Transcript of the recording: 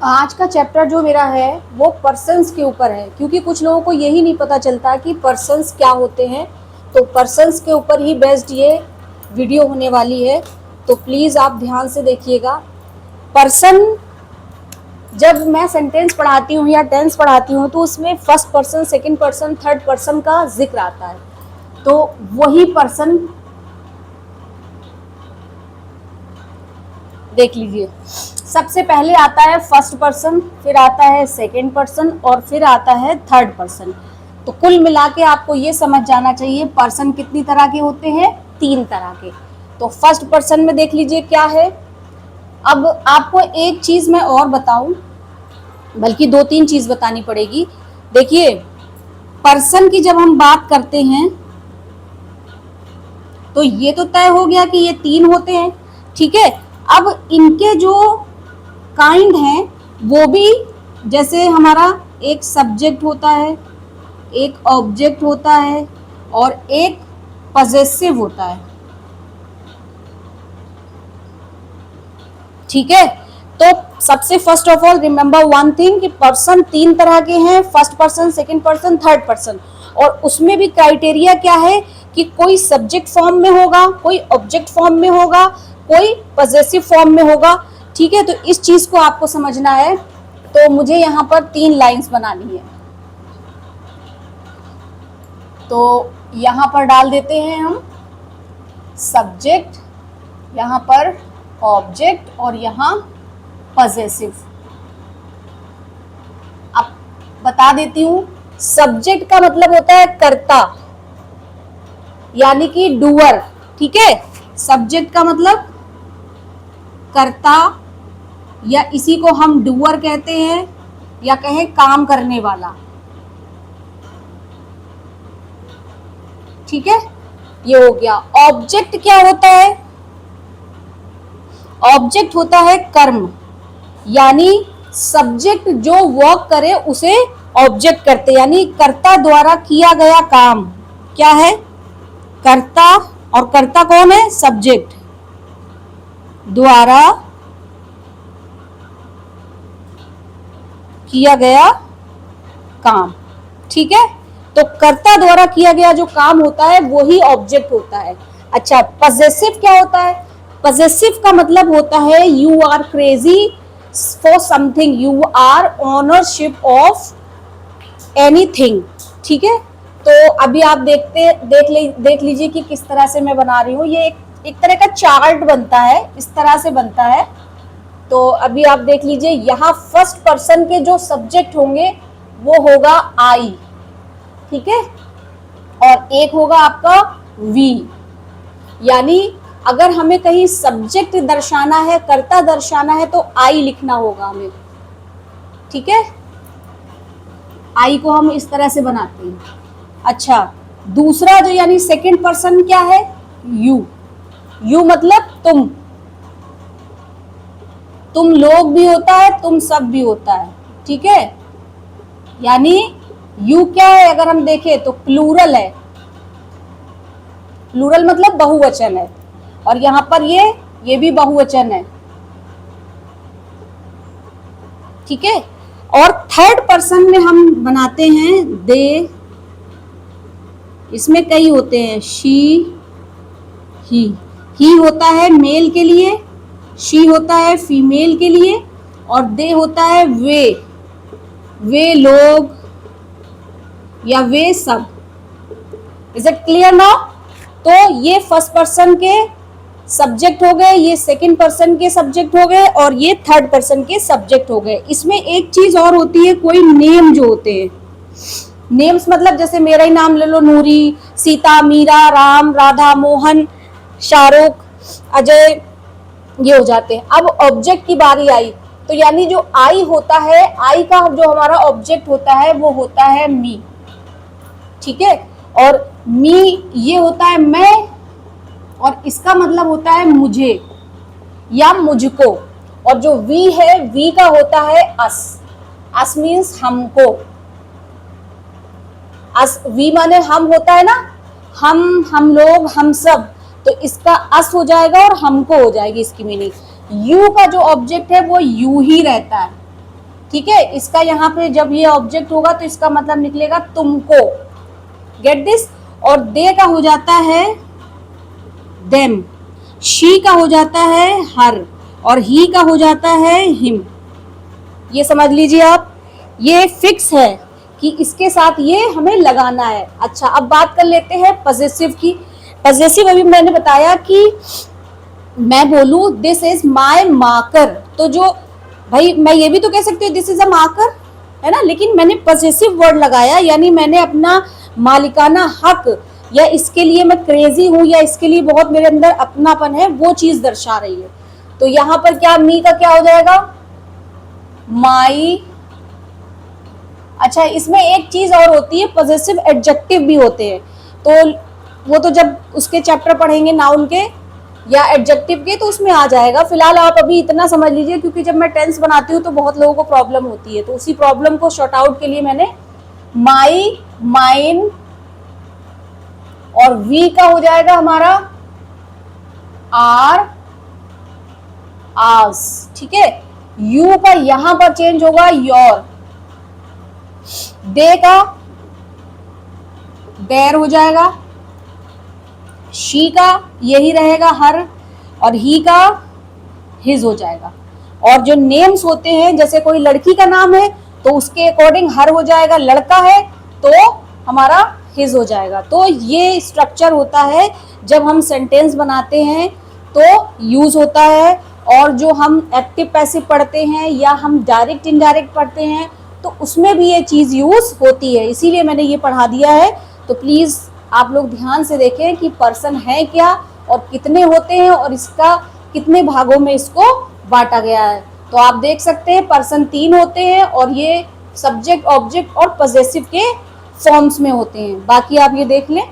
आज का चैप्टर जो मेरा है वो पर्सन्स के ऊपर है, क्योंकि कुछ लोगों को यही नहीं पता चलता कि पर्सन्स क्या होते हैं। तो पर्सन्स के ऊपर ही बेस्ड ये वीडियो होने वाली है, तो प्लीज़ आप ध्यान से देखिएगा। पर्सन, जब मैं सेंटेंस पढ़ाती हूँ या टेंस पढ़ाती हूँ तो उसमें first person, second person, third person का जिक्र आता है। तो वही पर्सन देख लीजिए, सबसे पहले आता है फर्स्ट पर्सन, फिर आता है सेकंड पर्सन और फिर आता है थर्ड पर्सन। तो कुल मिला के आपको ये समझ जाना चाहिए पर्सन कितनी तरह के होते हैं, 3 तरह के। तो फर्स्ट पर्सन में देख लीजिए क्या है। अब आपको एक चीज मैं और बताऊं, बल्कि 2-3 चीज बतानी पड़ेगी। देखिए, पर्सन की जब हम बात करते हैं तो ये तो तय हो गया कि ये 3 होते हैं, ठीक है। अब इनके जो काइंड हैं वो भी, जैसे हमारा एक सब्जेक्ट होता है, एक ऑब्जेक्ट होता है और एक पजेसिव होता है, ठीक है। तो सबसे first of all remember one thing कि पर्सन 3 तरह के हैं, first person, second person, third person. और उसमें भी क्राइटेरिया क्या है कि कोई सब्जेक्ट फॉर्म में होगा, कोई ऑब्जेक्ट फॉर्म में होगा, कोई पजेसिव फॉर्म में होगा, ठीक है। तो इस चीज को आपको समझना है। तो मुझे यहाँ पर 3 लाइंस बनानी है, तो यहाँ पर डाल देते हैं हम सब्जेक्ट, यहाँ पर ऑब्जेक्ट और यहाँ पजेसिव। अब बता देती हूँ, सब्जेक्ट का मतलब होता है कर्ता, यानी कि डूअर, ठीक है। सब्जेक्ट का मतलब कर्ता, या इसी को हम डूअर कहते हैं, या कहें काम करने वाला, ठीक है। ये हो गया। ऑब्जेक्ट क्या होता है? ऑब्जेक्ट होता है कर्म, यानी सब्जेक्ट जो वर्क करे उसे ऑब्जेक्ट करते, यानी कर्ता द्वारा किया गया काम क्या है? कर्ता। और कर्ता कौन है? सब्जेक्ट द्वारा किया गया काम, ठीक है। तो कर्ता द्वारा किया गया जो काम होता है वो ही ऑब्जेक्ट होता है। अच्छा, पजेसिव क्या होता है? पजेसिव का मतलब होता है you are crazy for something, you are ownership of anything, ठीक है। तो अभी आप देख लीजिए कि किस तरह से मैं बना रही हूँ। ये एक तरह का चार्ट बनता है, इस तरह से बनता है। तो अभी आप देख लीजिए, यहाँ फर्स्ट पर्सन के जो सब्जेक्ट होंगे वो होगा आई, ठीक है, और एक होगा आपका वी। यानी अगर हमें कहीं सब्जेक्ट दर्शाना है, कर्ता दर्शाना है, तो आई लिखना होगा हमें, ठीक है। आई को हम इस तरह से बनाते हैं। अच्छा, दूसरा जो यानी सेकंड पर्सन क्या है? यू। यू मतलब तुम लोग भी होता है, तुम सब भी होता है, ठीक है। यानी यू क्या है? अगर हम देखें तो प्लूरल है, प्लूरल मतलब बहुवचन है, और यहां पर ये भी बहुवचन है, ठीक है। और थर्ड पर्सन में हम बनाते हैं दे, इसमें कई होते हैं, शी, ही होता है मेल के लिए, शी होता है फीमेल के लिए, और दे होता है वे लोग या वे सब। Is it clear now? तो ये फर्स्ट पर्सन के सब्जेक्ट हो गए, ये सेकंड पर्सन के सब्जेक्ट हो गए, और ये थर्ड पर्सन के सब्जेक्ट हो गए। इसमें एक चीज और होती है, कोई नेम जो होते हैं, नेम्स मतलब जैसे मेरा ही नाम ले लो, नूरी, सीता, मीरा, राम, राधा, मोहन, शाहरुख, अजय, ये हो जाते हैं। अब ऑब्जेक्ट की बारी आई, तो यानी जो आई होता है, आई का जो हमारा ऑब्जेक्ट होता है वो होता है मी, ठीक है। और मी ये होता है मैं, और इसका मतलब होता है मुझे या मुझको। और जो वी है, वी का होता है अस, अस मीन्स हमको। अस, वी माने हम होता है ना, हम लोग, हम सब, तो इसका अस हो जाएगा और हमको हो जाएगी इसकी मीनिंग। यू का जो ऑब्जेक्ट है वो यू ही रहता है, ठीक है, इसका यहाँ पे जब ये ऑब्जेक्ट होगा तो इसका मतलब निकलेगा तुमको, गेट दिस। और दे का हो जाता है देम, शी का हो जाता है हर, और ही का हो जाता है हिम। ये समझ लीजिए आप, ये फिक्स है कि इसके साथ ये हमें लगाना है। अच्छा, अब बात कर लेते हैं पजेसिव की। पजेसिव अभी मैंने बताया कि मैं बोलूं दिस इज माय मार्कर, तो जो भाई मैं ये भी तो कह सकती हूँ दिस इज अ मार्कर, है ना, लेकिन मैंने पजेसिव वर्ड लगाया, यानी मैंने अपना मालिकाना हक, या इसके लिए मैं क्रेजी हूं, या इसके लिए बहुत मेरे अंदर अपनापन है, वो चीज दर्शा रही है। तो यहाँ पर क्या मी का क्या हो जाएगा, माई। अच्छा, इसमें एक चीज और होती है, पजेसिव एडजेक्टिव भी होते हैं, तो वो तो जब उसके चैप्टर पढ़ेंगे नाउन के या एडजेक्टिव के तो उसमें आ जाएगा। फिलहाल आप अभी इतना समझ लीजिए, क्योंकि जब मैं टेंस बनाती हूँ तो बहुत लोगों को प्रॉब्लम होती है, तो उसी प्रॉब्लम को शॉर्ट आउट के लिए मैंने माई, माइन, और वी का हो जाएगा हमारा आर, आस, ठीक है। यू का यहां पर चेंज होगा योर, दे का देर हो जाएगा, शी का यही रहेगा हर, और ही का हिज हो जाएगा। और जो नेम्स होते हैं, जैसे कोई लड़की का नाम है तो उसके अकॉर्डिंग हर हो जाएगा, लड़का है तो हमारा हिज हो जाएगा। तो ये स्ट्रक्चर होता है जब हम सेंटेंस बनाते हैं तो यूज होता है, और जो हम एक्टिव पैसिव पढ़ते हैं या हम डायरेक्ट इनडायरेक्ट पढ़ते हैं तो उसमें भी ये चीज यूज होती है, इसीलिए मैंने ये पढ़ा दिया है। तो प्लीज आप लोग ध्यान से देखें कि पर्सन है क्या और कितने होते हैं और इसका कितने भागों में इसको बांटा गया है। तो आप देख सकते हैं पर्सन 3 होते हैं और ये सब्जेक्ट, ऑब्जेक्ट और पजेसिव के फॉर्म्स में होते हैं। बाकी आप ये देख लें।